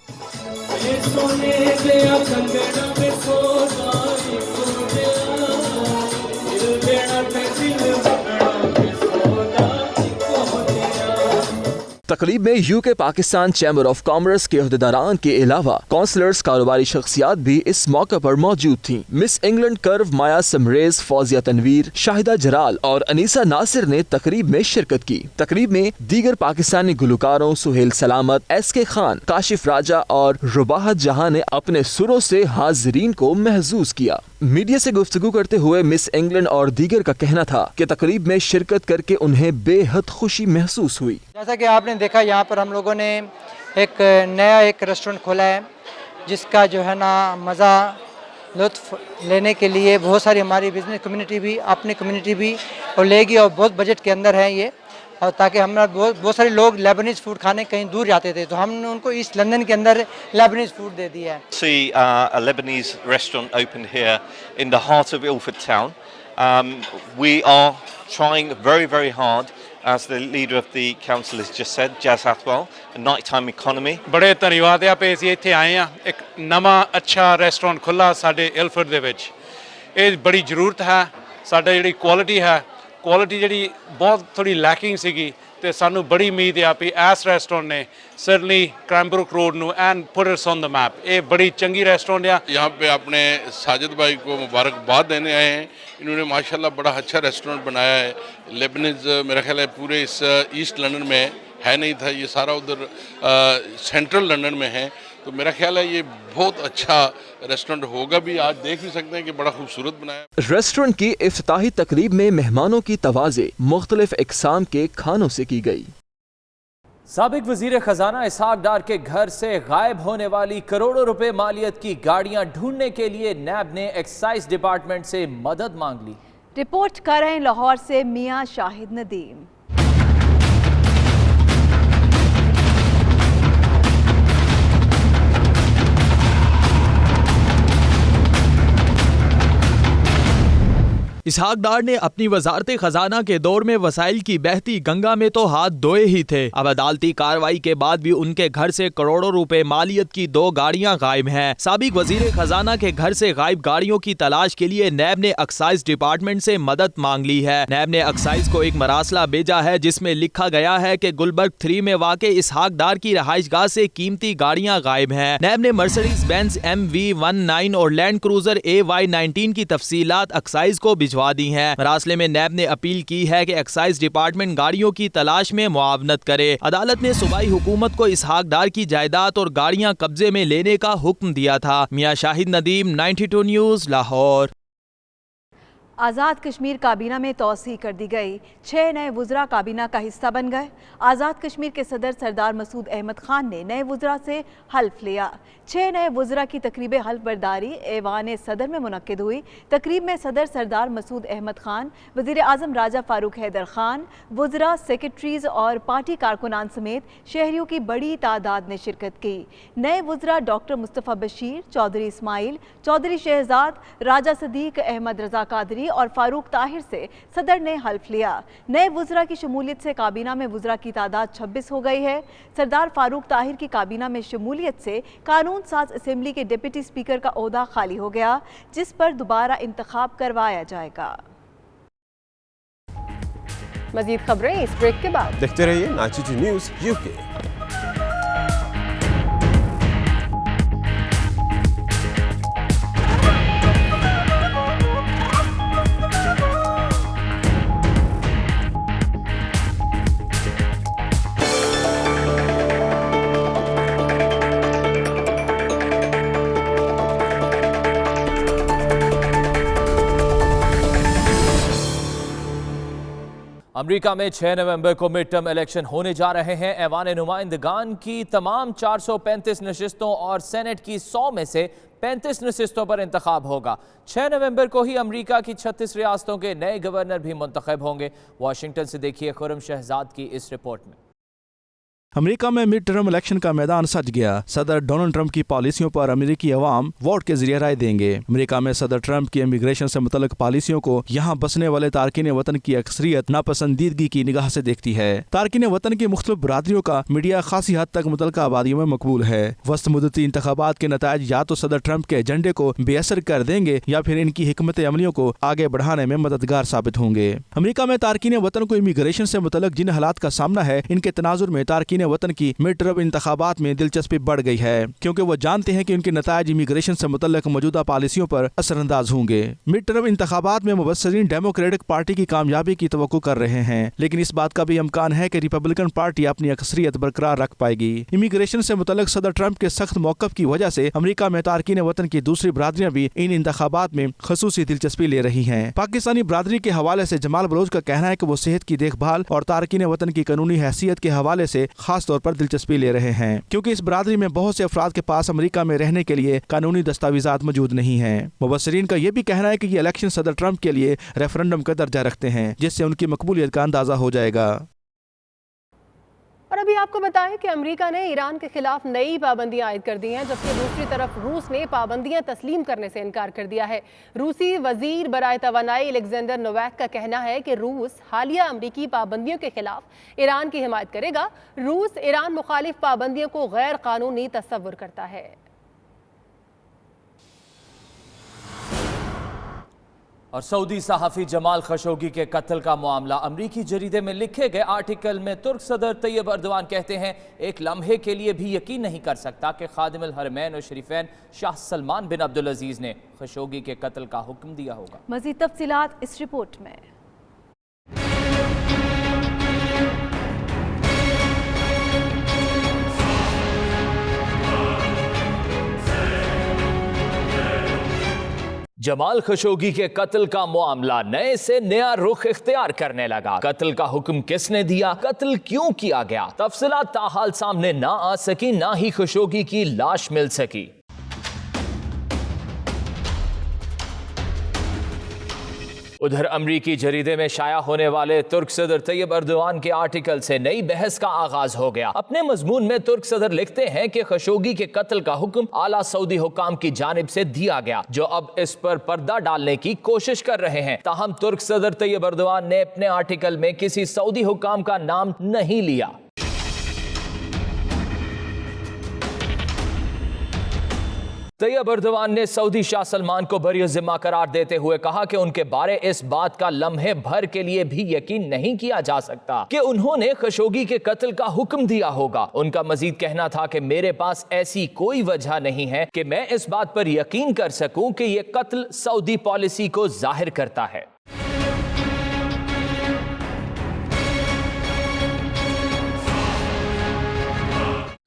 [SPEAKER 11] तकरीब में UK Pakistan chamber of commerce के अहदेदारान के अलावा काउंसलर्स, कारोबारी शख्सियात भी इस मौके पर मौजूद थीं। मिस इंग्लैंड कर्व माया समरेज, फौजिया तनवीर, शाहिदा जराल और अनीसा नासिर ने तकरीब में शिरकत की। तकरीब में दीगर पाकिस्तानी गुलकारों सुहेल सलामत, SK खान, काशिफ राजा और रुबाहत जहां ने अपने सुरों से हाजिरीन को महजूज किया। मीडिया से गुफ्तगू करते हुए मिस इंग्लैंड और दीगर का कहना था कि तकरीब में शिरकत करके उन्हें बेहद खुशी महसूस हुई।
[SPEAKER 12] जैसा कि आपने देखा, यहाँ पर हम लोगों ने एक नया रेस्टोरेंट खोला है जिसका जो है ना मज़ा लुत्फ़ लेने के लिए बहुत सारी हमारी बिजनेस कम्युनिटी भी, अपनी कम्युनिटी भी और लेगी, और बहुत बजट के अंदर है ये। और ताकि हमारा बहुत सारे लोग लेबनीज़ फूड खाने कहीं दूर जाते थे, तो हमने उनको ईस्ट लंदन के अंदर लेबनीज़ फूड दे दिया है।
[SPEAKER 13] See a Lebanese restaurant opened here in the heart of Ilford town. We are trying very, very hard, as the leader of the council has just said, Jazz Athwal, a nighttime economy.
[SPEAKER 14] बड़े धन्यवाद है पे ਅਸੀਂ ਇੱਥੇ ਆਏ ਆ। ਇੱਕ ਨਵਾਂ ਅੱਛਾ ਰੈਸਟੋਰੈਂਟ ਖੁੱਲਾ ਸਾਡੇ ਇਲਫਰਡ ਦੇ ਵਿੱਚ। ਇਹ ਬੜੀ ਜ਼ਰੂਰਤ ਹੈ। ਸਾਡਾ ਜਿਹੜੀ ਕੁਆਲਿਟੀ ਹੈ, ਕੁਆਲਿਟੀ ਜਿਹੜੀ ਬਹੁਤ ਥੋੜੀ ਲੈਕਿੰਗ ਸੀਗੀ, ਤੇ ਸਾਨੂੰ ਬੜੀ ਉਮੀਦ ਹੈ ਵੀ ਇਸ ਰੈਸਟੋਰੈਂਟ ਨੇ ਸਰਲੀ क्रैम्ब्रुक रोड ਨੂੰ and put us on the map. ये बड़ी चंगी रेस्टोरेंट है।
[SPEAKER 15] यहाँ पे अपने साजिद भाई को मुबारकबाद देने आए हैं। इन्होंने माशाल्लाह बड़ा अच्छा रेस्टोरेंट बनाया है। लेबनीज मेरा ख्याल है पूरे इस ईस्ट लंदन में है नहीं था, ये सारा उधर सेंट्रल लंदन में है। तो तो मेरा ख्याल है ये बहुत अच्छा रेस्टोरेंट होगा भी। आज देख भी सकते हैं कि बड़ा खूबसूरत बनाया।
[SPEAKER 11] रेस्टोरेंट की इफ्तिताही तकरीब में मेहमानों की तवाज़े मुख्तलिफ इकसाम के खानों से की गई।
[SPEAKER 5] साबिक वजीर खजाना इसहाक डार के घर से गायब होने वाली करोड़ों रुपए मालियत की गाड़ियां ढूंढने के लिए नैब ने एक्साइज डिपार्टमेंट से मदद मांग ली।
[SPEAKER 4] रिपोर्ट कर रहे हैं लाहौर से मियां शाहिद नदीम।
[SPEAKER 16] इसहाक डार ने अपनी वजारत खजाना के दौर में वसाइल की बहती गंगा में तो हाथ धोए ही थे। अब अदालती कार्रवाई के बाद भी उनके घर से करोड़ों रुपए मालियत की 2 गाड़ियां गायब हैं। साबिक वजीर खजाना के घर से गायब गाड़ियों की तलाश के लिए नैब ने एक्साइज डिपार्टमेंट से मदद मांग ली है। नैब ने एक्साइज को एक मरासला भेजा है जिसमें लिखा गया है कि गुलबर्ग 3 में वाक़ इसहाक डार की रहाइशगाह से कीमती गाड़ियां गायब हैं। नैब ने मर्सिडीज बेंज MV19 और लैंड क्रूजर AY19 की तफसीलात एक्साइज को भिजवा दी हैं। मरासले में नैब ने अपील की है कि एक्साइज डिपार्टमेंट गाड़ियों की तलाश में मुआवनत करे। अदालत ने सूबाई हुकूमत को इसहाक डार की जायदाद और गाड़ियां कब्जे में लेने का हुक्म दिया था। मियां शाहिद नदीम, 92 न्यूज़, लाहौर।
[SPEAKER 4] आज़ाद कश्मीर काबीना में तौसीह कर दी गई। 6 नए वुज़रा काबीना का हिस्सा बन गए। आज़ाद कश्मीर के सदर सरदार मसूद अहमद खान ने नए वुज़रा से हल्फ लिया। 6 नए वुज़रा की तकरीब हल्फ बर्दारी ऐवान सदर में मुनक्किद हुई। तकरीब में सदर सरदार मसूद अहमद खान, वज़ीर आज़म राजा फारूक हैदर खान, वुज़रा, सेक्रेटरीज और पार्टी कारकुनान समेत शहरियों की बड़ी तादाद ने शिरकत की। नए वुज़रा डॉक्टर मुस्तफ़ा बशीर, चौधरी इस्माइल, चौधरी शहजाद, राजा सदीक, अहमद रजा कादरी और फारूक ताहिर से सदर ने हल्फ लिया। नए वुज़रा की शमूलियत से काबीना में वुज़रा की तादाद 26 हो गई है। सरदार फारूक ताहिर की काबीना में शमूलियत से कानून साज असेंबली के डिप्टी स्पीकर का ओहदा खाली हो गया, जिस पर दोबारा इंतखाब करवाया जाएगा।
[SPEAKER 3] मजीद खबरें इस ब्रेक के बाद।
[SPEAKER 2] देखते रहिए 92 न्यूज़ UK।
[SPEAKER 5] अमेरिका में 6 नवंबर को मिड टर्म इलेक्शन होने जा रहे हैं। ऐवान नुमाइंदगान की तमाम 435 नशिस्तों और सेनेट की 100 में से 35 नशिस्तों पर इंतखाब होगा। 6 नवंबर को ही अमेरिका की 36 रियासतों के नए गवर्नर भी मुंतखब होंगे। वाशिंगटन से देखिए खुर्रम शहजाद की इस रिपोर्ट में।
[SPEAKER 16] अमेरिका में मिड टर्म इलेक्शन का मैदान सज गया। सदर डोनाल्ड ट्रंप की पॉलिसियों पर अमेरिकी अवाम वोट के जरिए राय देंगे। अमेरिका में सदर ट्रंप की इमिग्रेशन से मुतल्लिक पॉलिसियों को यहाँ बसने वाले तारकिन वतन की अक्सरियत नापसंदीदगी की निगाह से देखती है। तारकिन वतन की मुख्तलिफ बरादरियों का मीडिया खासी हद तक मुतल्लिका आबादियों में मकबूल है। वस्त मुद्दती इंतखाबात के नतायज या तो सदर ट्रंप के एजेंडे को बेअसर कर देंगे या फिर इनकी हिकमत अमलियों को आगे बढ़ाने में मददगार साबित होंगे। अमेरिका में तारकिन वतन को इमिग्रेशन से मुतल्लिक जिन हालात का सामना है, इनके तनाजुर में तारकिन वतन की मिड टर्म इंतखाबात में दिलचस्पी बढ़ गई है, क्योंकि वो जानते हैं कि उनके नतायज इमिग्रेशन से मुतल्लिक मौजूदा पॉलिसियों पर असरअंदाज होंगे। मिड टर्म इंतखाबात में मुबस्सरीन डेमोक्रेटिक पार्टी की कामयाबी की तवक्को कर रहे हैं, लेकिन इस बात का भी इम्कान है कि रिपब्लिकन पार्टी अपनी अक्सरियत बरकरार रख पाएगी। इमिग्रेशन से मुतल्लिक सदर ट्रंप के सख्त मौक़िफ़ की वजह से अमेरिका में तारकिन वतन की दूसरी बरादरियां भी इन इंतखाबात में खसूसी दिलचस्पी ले रही हैं। पाकिस्तानी बरादरी के हवाले से जमाल बलोच का कहना है कि वो सेहत की देखभाल और तारकिन वतन की कानूनी हैसियत के हवाले से खास तौर पर दिलचस्पी ले रहे हैं, क्योंकि इस बरादरी में बहुत से अफराद के पास अमेरिका में रहने के लिए कानूनी दस्तावेजात मौजूद नहीं हैं। मुबस्सरीन का यह भी कहना है कि ये इलेक्शन सदर ट्रंप के लिए रेफरेंडम का दर्जा रखते हैं, जिससे उनकी मकबूलियत का अंदाजा हो जाएगा।
[SPEAKER 3] और अभी आपको बताएं कि अमेरिका ने ईरान के खिलाफ नई पाबंदियां आयद कर दी हैं, जबकि दूसरी तरफ रूस ने पाबंदियां तस्लीम करने से इनकार कर दिया है। रूसी वजीर बराए तवानाई अलेक्जेंडर नोवाक का कहना है कि रूस हालिया अमेरिकी पाबंदियों के खिलाफ ईरान की हिमायत करेगा। रूस ईरान मुखालिफ पाबंदियों को गैर कानूनी तस्वुर करता है।
[SPEAKER 5] और सऊदी सहाफ़ी जमाल खशोगी के कत्ल का मामला। अमरीकी जरीदे में लिखे गए आर्टिकल में तुर्क सदर तैयब अर्दवान कहते हैं, एक लम्हे के लिए भी यकीन नहीं कर सकता कि खादिमुल हरमैन और शरीफैन शाह सलमान बिन अब्दुल अजीज ने खशोगी के कत्ल का हुक्म दिया होगा।
[SPEAKER 4] मज़ीद तफसीलात इस रिपोर्ट में।
[SPEAKER 5] जमाल खशोगी के कत्ल का मामला नए से नया रुख इख्तियार करने लगा। कत्ल का हुक्म किसने दिया, कत्ल क्यों किया गया, तफसीलात ताहाल सामने ना आ सकी, ना ही खशोगी की लाश मिल सकी। उधर अमरीकी जरीदे में शाया होने वाले तुर्क सदर तैयब अर्दोआन के आर्टिकल से नई बहस का आगाज हो गया। अपने मजमून में तुर्क सदर लिखते हैं कि खशोगी के कत्ल का हुक्म आला सऊदी हुकाम की जानिब से दिया गया, जो अब इस पर पर्दा डालने की कोशिश कर रहे हैं। ताहम तुर्क सदर तैयब अर्दोआन ने अपने आर्टिकल में किसी सऊदी हुकाम का नाम नहीं लिया। तैयब अर्दोआन ने सऊदी शाह सलमान को बरी जिम्मा करार देते हुए कहा कि उनके बारे इस बात का लम्हे भर के लिए भी यकीन नहीं किया जा सकता कि उन्होंने खशोगी के कत्ल का हुक्म दिया होगा। उनका मजीद कहना था कि मेरे पास ऐसी कोई वजह नहीं है कि मैं इस बात पर यकीन कर सकूं कि यह कत्ल सऊदी पॉलिसी को जाहिर करता है।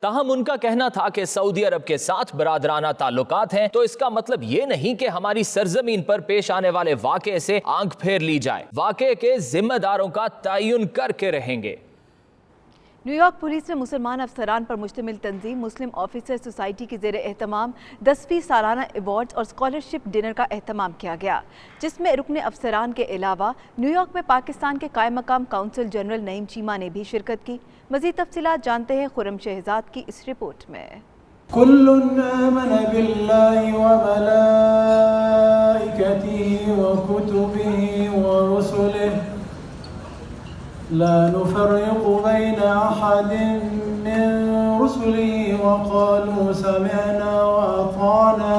[SPEAKER 5] ताहम उनका कहना था कि सऊदी अरब के साथ बरादराना ताल्लुकात हैं, तो इसका मतलब ये नहीं कि हमारी सरजमीन पर पेश आने वाले वाक़े से आंख फेर ली जाए। वाक़े के जिम्मेदारों का तयन करके रहेंगे।
[SPEAKER 4] न्यूयॉर्क पुलिस में मुसलमान अफसरान पर मुश्तमिल तंजीम मुस्लिम ऑफिसर सोसाइटी की ज़ेर एहतमाम 10वीं सालाना अवार्ड्स और स्कॉलरशिप डिनर का एहतमाम किया गया, जिसमें रुकने अफसरान के अलावा न्यूयॉर्क में पाकिस्तान के कायम मकाम काउंसिल जनरल नईम चीमा ने भी शिरकत की। मज़ीद तफसीलात जानते हैं खुर्रम शहजाद की इस रिपोर्ट में।
[SPEAKER 17] ला नुफर्रिकु बैन अहदिन मिन रुसुलिही वक़ालू समिअना व अताअना।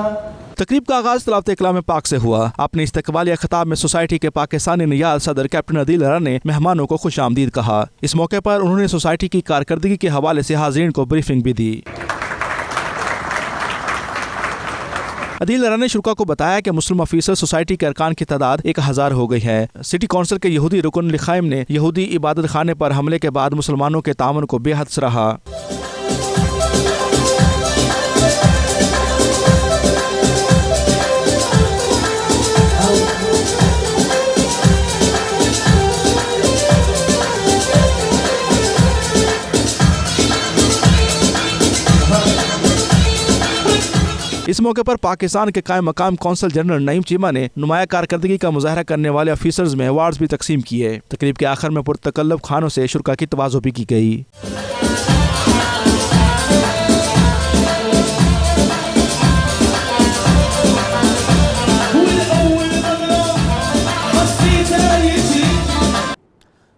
[SPEAKER 16] तकरीब का आगाज तलावत कलाम पाक से हुआ। अपने इस्तकबालिया खिताब में सोसाइटी के पाकिस्तानी नियाज़ सदर कैप्टन अदील अरा ने मेहमानों को खुश आमदीद कहा। इस मौके पर उन्होंने सोसाइटी की कारकर्दगी के हवाले से हाज़रीन को ब्रीफिंग भी दी। अदील अरा ने शुरा को बताया कि मुस्लिम ऑफिसर सोसाइटी के अरकान की तादाद 1000 हो गई है। सिटी कौंसिल के यहूदी रुकन लिखाइम ने यहूदी इबादत खाने पर हमले के बाद मुसलमानों के तावन को बेहद सराहा। इस मौके पर पाकिस्तान के कायम मकाम कौंसल जनरल नईम चीमा ने नुमाया कारकर्दगी का मुजाहरा करने वाले ऑफिसर्स में अवार्ड्स भी तकसीम किए। तकरीब के आखिर में पुरतकल्लुफ खानों से शुरा की तवाज़ो भी की गई।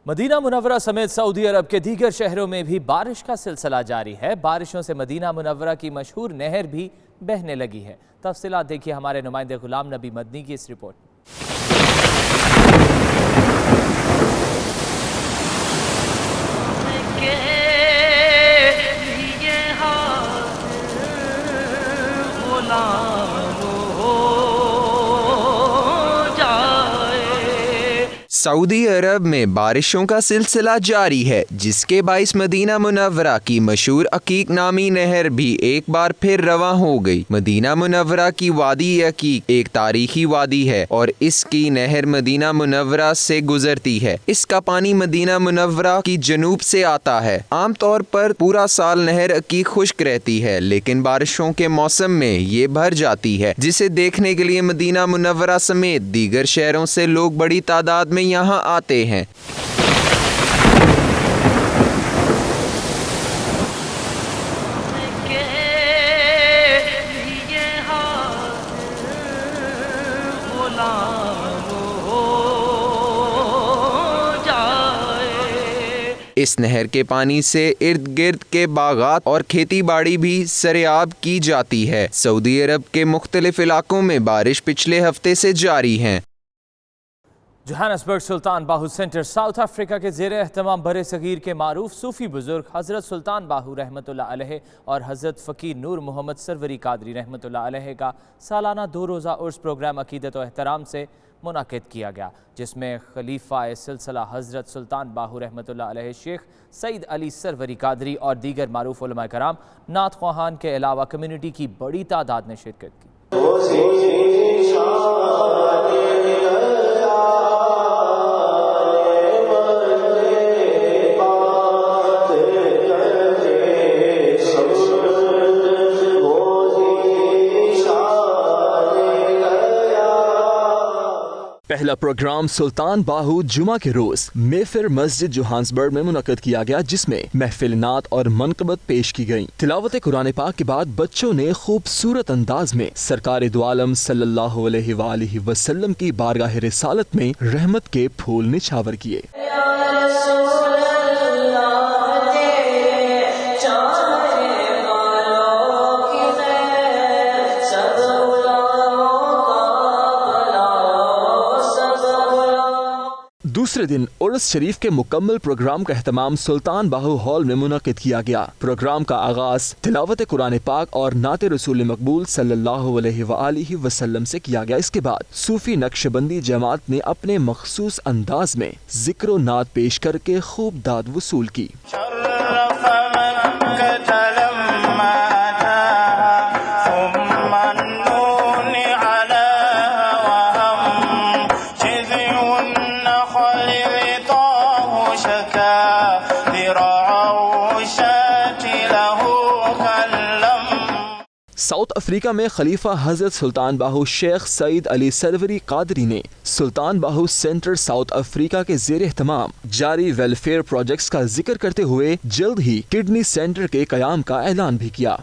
[SPEAKER 5] मदीना मुनव्वरा समेत सऊदी अरब के दीगर शहरों में भी बारिश का सिलसिला जारी है। बारिशों से मदीना मुनव्वरा की मशहूर नहर भी बहने लगी है। तफसीलात देखिए हमारे नुमाइंदे गुलाम नबी मदनी की इस रिपोर्ट।
[SPEAKER 18] सऊदी अरब में बारिशों का सिलसिला जारी है, जिसके बाइस मदीना मुनव्वरा की मशहूर अकीक नामी नहर भी एक बार फिर रवा हो गई। मदीना मुनव्वरा की वादी अकीक एक तारीखी वादी है और इसकी नहर मदीना मुनव्वरा से गुजरती है। इसका पानी मदीना मुनव्वरा की जनूब से आता है। आमतौर पर पूरा साल नहर अकीक खुश्क रहती है, लेकिन बारिशों के मौसम में ये भर जाती है, जिसे देखने के लिए मदीना मुनव्वरा समेत दीगर शहरों से लोग बड़ी तादाद में यहाँ आते हैं। इस नहर के पानी से इर्द गिर्द के बागात और खेती बाड़ी भी सरेआब की जाती है। सऊदी अरब के मुख्तलिफ इलाकों में बारिश पिछले हफ्ते से जारी है।
[SPEAKER 5] जोहान्सबर्ग सुल्तान बाहू सेंटर साउथ अफ्रीका के ज़ेर एहतमाम बरे सगीर के मारूफ सूफ़ी बुज़ुर्ग हज़रत सुल्तान बाहू रहमतुल्लाह अलैह और हज़रत फ़कीर नूर मोहम्मद सरवरी कादरी रहमतुल्लाह अलैह का सालाना 2 रोज़ा उर्स प्रोग्राम अक़ीदत व एहतराम से मुनाकिद किया गया, जिसमें खलीफा सिलसिला हज़रत सुल्तान बाहू रहमतुल्लाह अलैह शेख सईद अली सरवरी कादरी और दीगर मारूफ उलमा कराम नात ख़्वाहान के अलावा कम्युनिटी की बड़ी तादाद ने शिरकत की।
[SPEAKER 11] पहला प्रोग्राम सुल्तान बाहू जुमा के रोज मेफेयर मस्जिद जोहान्सबर्ग में मुनक्कद किया गया, जिसमें महफिल नात और मनकबत पेश की गयी। तिलावत कुरान पाक के बाद बच्चों ने खूबसूरत अंदाज में सरकार दो आलम सल्लल्लाहु अलैहि वसल्लम की बारगाह रिसालत में रहमत के फूल निछावर किए। दूसरे दिन उर्स शरीफ के मुकम्मल प्रोग्राम का एहतमाम सुल्तान बाहू हॉल में मुनक्किद किया गया। प्रोग्राम का आगाज तिलावत कुरान पाक और नात रसूल मकबूल सल्लल्लाहु अलैहि वसल्लम से किया गया। इसके बाद सूफी नक्शबंदी जमात ने अपने मखसूस अंदाज में जिक्र नात पेश करके खूब दाद वसूल की। साउथ अफ्रीका में खलीफा हजरत सुल्तान बाहू शेख सईद अली सरवरी कादरी ने सुल्तान बाहू सेंटर साउथ अफ्रीका के ज़ेर एहतमाम जारी वेलफेयर प्रोजेक्ट्स का जिक्र करते हुए जल्द ही किडनी सेंटर के कयाम का ऐलान भी किया।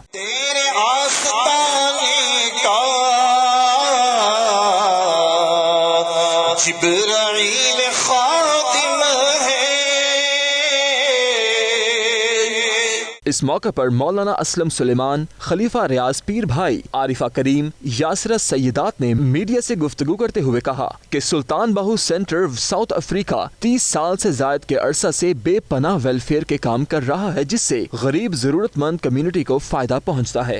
[SPEAKER 11] इस मौके पर मौलाना असलम सुलेमान, खलीफा रियाज पीर भाई, आरिफा करीम, यासरा सैयदात ने मीडिया से गुफ्तगू करते हुए कहा कि सुल्तान बाहू सेंटर साउथ अफ्रीका 30 साल से जायद के अरसा से बेपनाह वेलफेयर के काम कर रहा है, जिससे गरीब जरूरतमंद कम्युनिटी को फायदा पहुँचता है।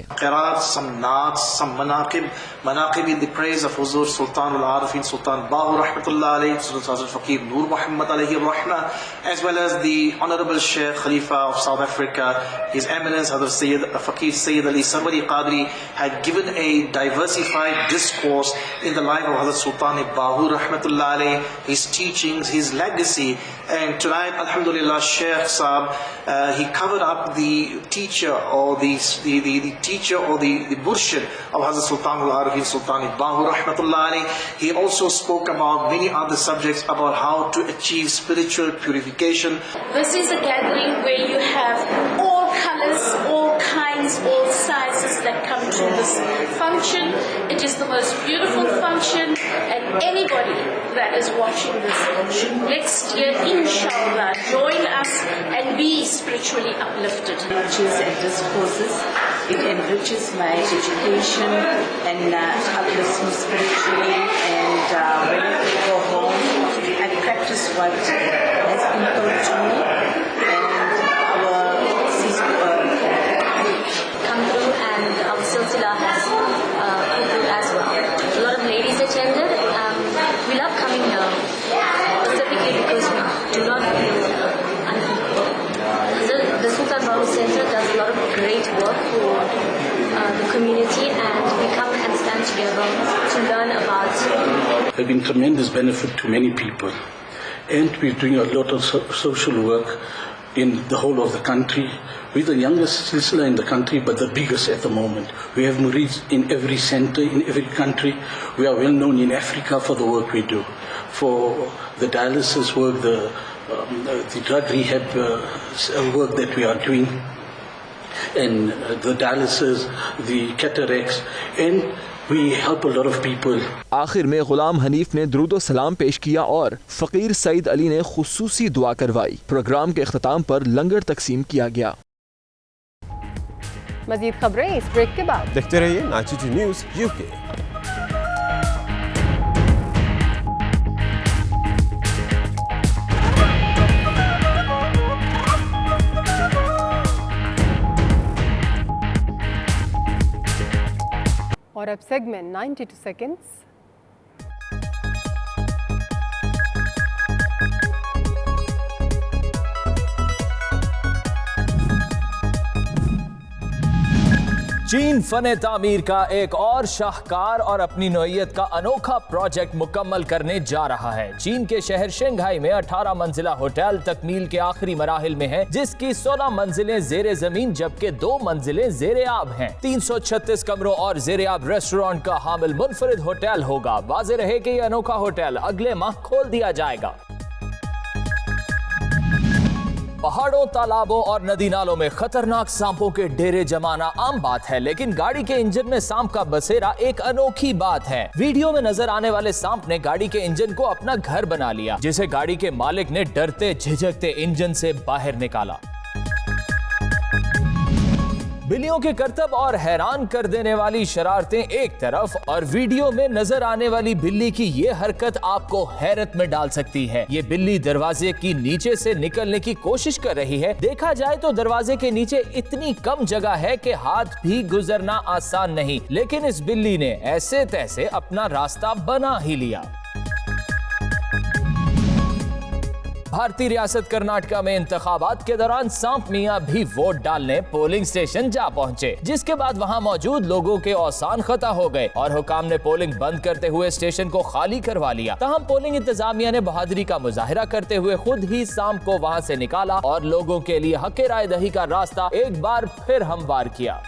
[SPEAKER 19] His Eminence Hazrat Sayyid Faqir Sayyid Ali Sarwari Qadri had given a diversified discourse in the life of Hazrat Sultan Bahu Rahmatullah alayhi, his teachings, his legacy. And tonight, Alhamdulillah, Sheikh Saab, he covered up the teacher or the teacher or the Murshid of Hazrat Sultan al-Arifin Sultan Bahu Rahmatullah alayhi. He also spoke about many other subjects about how to achieve spiritual purification.
[SPEAKER 20] This is a gathering where you have all colors, all kinds, all sizes that come to this function. It is the most beautiful function, and anybody that is watching this should next year, inshallah, join us and be spiritually uplifted.
[SPEAKER 21] Lectures and discourses, it enriches my education and uplifts me spiritually, and when I go home, I practice what has been taught to me.
[SPEAKER 22] Silsila has put through as well. A lot of ladies attended. We love coming here specifically because we do not feel unequal. The Sultan Bahu Center does a lot of great work for the community, and we come and stand together to learn about.
[SPEAKER 23] There have been tremendous benefit to many people, and we're doing a lot of social work in the whole of the country. We're the youngest silsila in the country, but the biggest at the moment. We have murids in every center, in every country. We are well known in Africa for the work we do, for the dialysis work, the drug rehab work that we are doing, and the dialysis, the cataracts, and we help a lot of people.
[SPEAKER 11] आखिर में गुलाम हनीफ ने दुरूद सलाम पेश किया और फकीर सईद अली ने खुसूसी दुआ करवाई। प्रोग्राम के इख्तिताम पर लंगर तकसीम किया गया।
[SPEAKER 3] मजीद खबरें इस ब्रेक के बाद।
[SPEAKER 2] देखते रहिए 92 न्यूज़ यूके।
[SPEAKER 3] और अब सेगमेंट 92 सेकंड्स।
[SPEAKER 5] चीन फने तामीर का एक और शाहकार और अपनी नौइयत का अनोखा प्रोजेक्ट मुकम्मल करने जा रहा है। चीन के शहर शंघाई में 18 मंजिला होटल तकमील के आखिरी मराहिल में है, जिसकी 16 मंजिलें जेरे जमीन जबकि 2 मंजिलें जेरे आब हैं। 336 कमरों और जेरे आब रेस्टोरेंट का हामिल मुनफरिद होटल होगा। वाज़ेह रहे कि यह अनोखा होटल अगले माह खोल दिया जाएगा। पहाड़ों, तालाबों और नदी नालों में खतरनाक सांपों के डेरे जमाना आम बात है, लेकिन गाड़ी के इंजन में सांप का बसेरा एक अनोखी बात है। वीडियो में नजर आने वाले सांप ने गाड़ी के इंजन को अपना घर बना लिया, जिसे गाड़ी के मालिक ने डरते झिझकते इंजन से बाहर निकाला। बिल्लियों के करतब और हैरान कर देने वाली शरारतें एक तरफ और वीडियो में नजर आने वाली बिल्ली की ये हरकत आपको हैरत में डाल सकती है। ये बिल्ली दरवाजे की नीचे से निकलने की कोशिश कर रही है। देखा जाए तो दरवाजे के नीचे इतनी कम जगह है कि हाथ भी गुजरना आसान नहीं, लेकिन इस बिल्ली ने ऐसे तैसे अपना रास्ता बना ही लिया। भारतीय रियासत कर्नाटका में इंतखाबात के दौरान सांप मियां भी वोट डालने पोलिंग स्टेशन जा पहुंचे, जिसके बाद वहां मौजूद लोगों के औसान खता हो गए और हुकाम ने पोलिंग बंद करते हुए स्टेशन को खाली करवा लिया। तहम पोलिंग इंतजामिया ने बहादुरी का मुजाहिरा करते हुए खुद ही सांप को वहां से निकाला और लोगों के लिए हक राय दही का रास्ता एक बार फिर हमवार किया।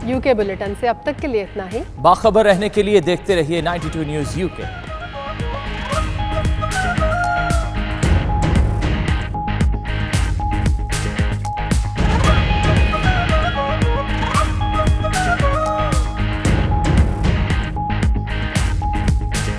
[SPEAKER 3] यूके बुलेटिन से अब तक के लिए इतना ही।
[SPEAKER 5] बाखबर रहने के लिए देखते रहिए 92 न्यूज़ यूके।